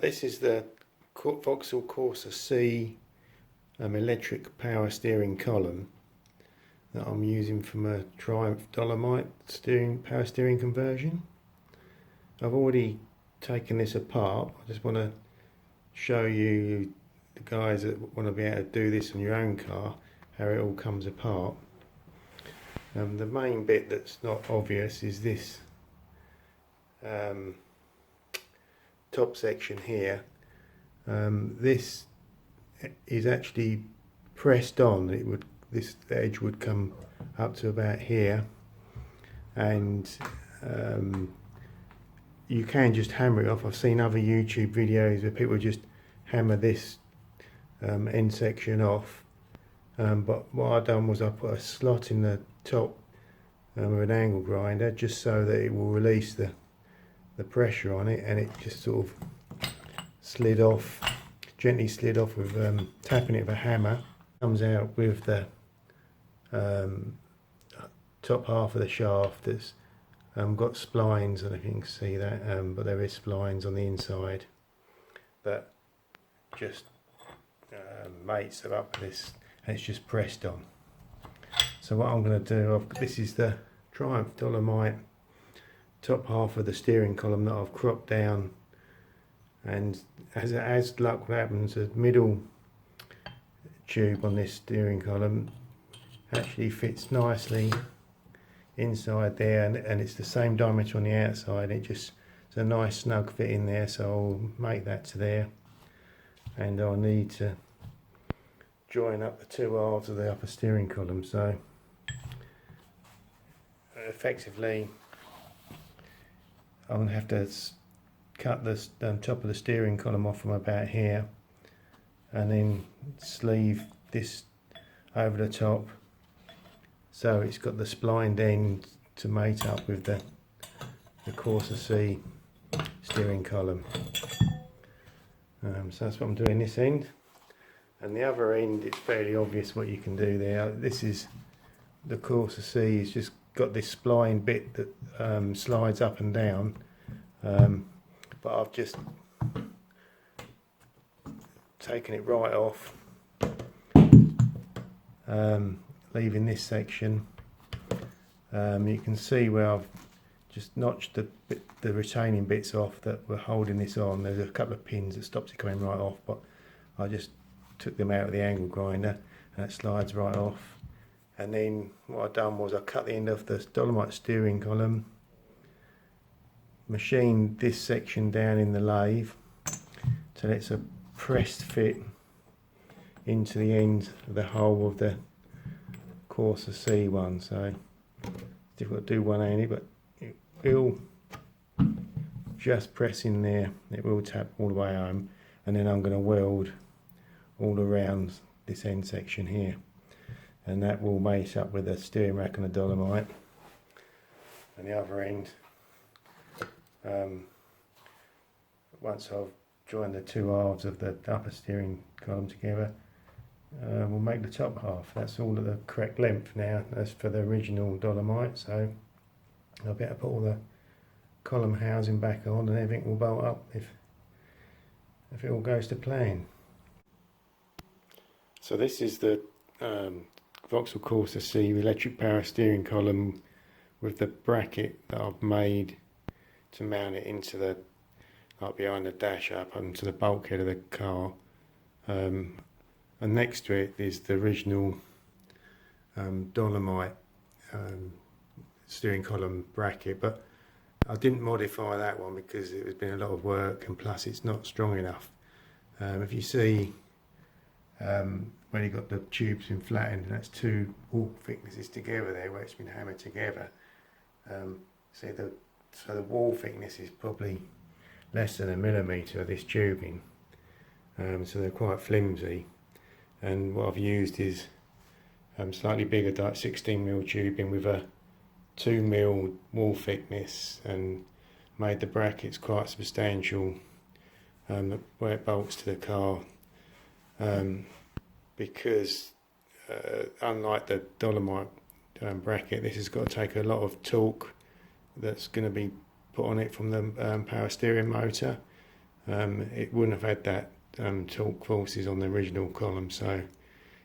This is the Vauxhall Corsa C electric power steering column that I'm using from a Triumph Dolomite power steering conversion. I've already taken this apart. I just want to show you, the guys that want to be able to do this on your own car, how it all comes apart. The main bit that's not obvious is this top section here. This is actually pressed on. This edge would come up to about here, and you can just hammer it off. I've seen other YouTube videos where people just hammer this end section off, but what I've done was I put a slot in the top with an angle grinder just so that it will release the pressure on it, and it just sort of slid off, gently slid off with tapping it with a hammer. Comes out with the top half of the shaft that's got splines. I don't know if you can see that, but there is splines on the inside that just mates it up with this, and it's just pressed on. So what I'm going to do, this is the Triumph Dolomite top half of the steering column that I've cropped down, and as luck happens, the middle tube on this steering column actually fits nicely inside there, and it's the same diameter on the outside. It's a nice snug fit in there, so I'll make that to there, and I'll need to join up the two halves of the upper steering column. So effectively I'm going to have to cut the top of the steering column off from about here, and then sleeve this over the top so it's got the splined end to mate up with the Corsa C steering column. So that's what I'm doing this end, and the other end, it's fairly obvious what you can do there. This is the Corsa C, it's just got this spline bit that slides up and down, but I've just taken it right off, leaving this section. You can see where I've just notched the retaining bits off that were holding this on. There's a couple of pins that stops it coming right off, but I just took them out with the angle grinder, and it slides right off. And then what I've done was I cut the end of the Dolomite steering column, machined this section down in the lathe so it's a pressed fit into the end of the hole of the Corsa C one. So it's difficult to do one-handed, but it will just press in there. It will tap all the way home, and then I'm going to weld all around this end section here, and that will mate up with the steering rack and the Dolomite. And the other end, once I've joined the two halves of the upper steering column together, we'll make the top half. That's all at the correct length now, as for the original Dolomite. So I'll better put all the column housing back on, and everything will bolt up if it all goes to plan. So this is the Vauxhall Corsa C electric power steering column with the bracket that I've made to mount it into the, like behind the dash up onto the bulkhead of the car, and next to it is the original Dolomite steering column bracket, but I didn't modify that one because it has been a lot of work, and plus it's not strong enough. If you see when you got the tubes been flattened, and that's two wall thicknesses together there where it's been hammered together. So the wall thickness is probably less than 1 millimetre of this tubing, so they're quite flimsy. And what I've used is slightly bigger 16mm tubing with a 2mm wall thickness, and made the brackets quite substantial where it bolts to the car, because unlike the Dolomite bracket, this has got to take a lot of torque that's going to be put on it from the power steering motor, it wouldn't have had that torque forces on the original column, so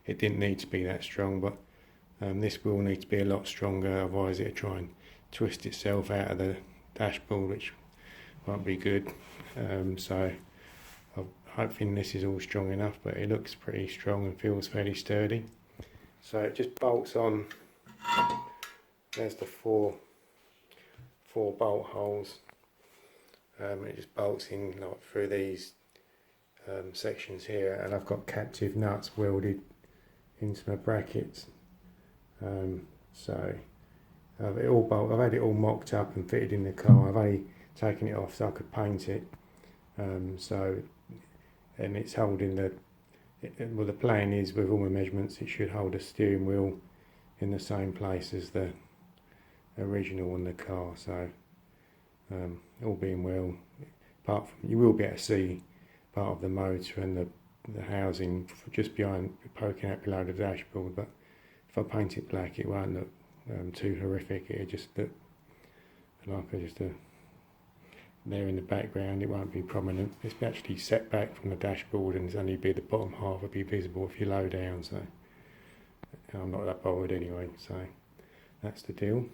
it didn't need to be that strong, but this will need to be a lot stronger, otherwise it'll try and twist itself out of the dashboard, which won't be good. So I'm hoping this is all strong enough, but it looks pretty strong and feels fairly sturdy. So it just bolts on. There's the four bolt holes. It just bolts in like through these sections here, and I've got captive nuts welded into my brackets. So I've had it all mocked up and fitted in the car. I've only taken it off so I could paint it. And it's holding well, the plan is, with all my measurements, it should hold the steering wheel in the same place as the original on the car. So all being well, apart from, you will be able to see part of the motor and the housing just behind, poking out below the dashboard, but if I paint it black it won't look too horrific. It'll just look like there in the background. It won't be prominent. It's actually set back from the dashboard, and it's only be the bottom half will be visible if you low down, so I'm not that bothered anyway. So that's the deal.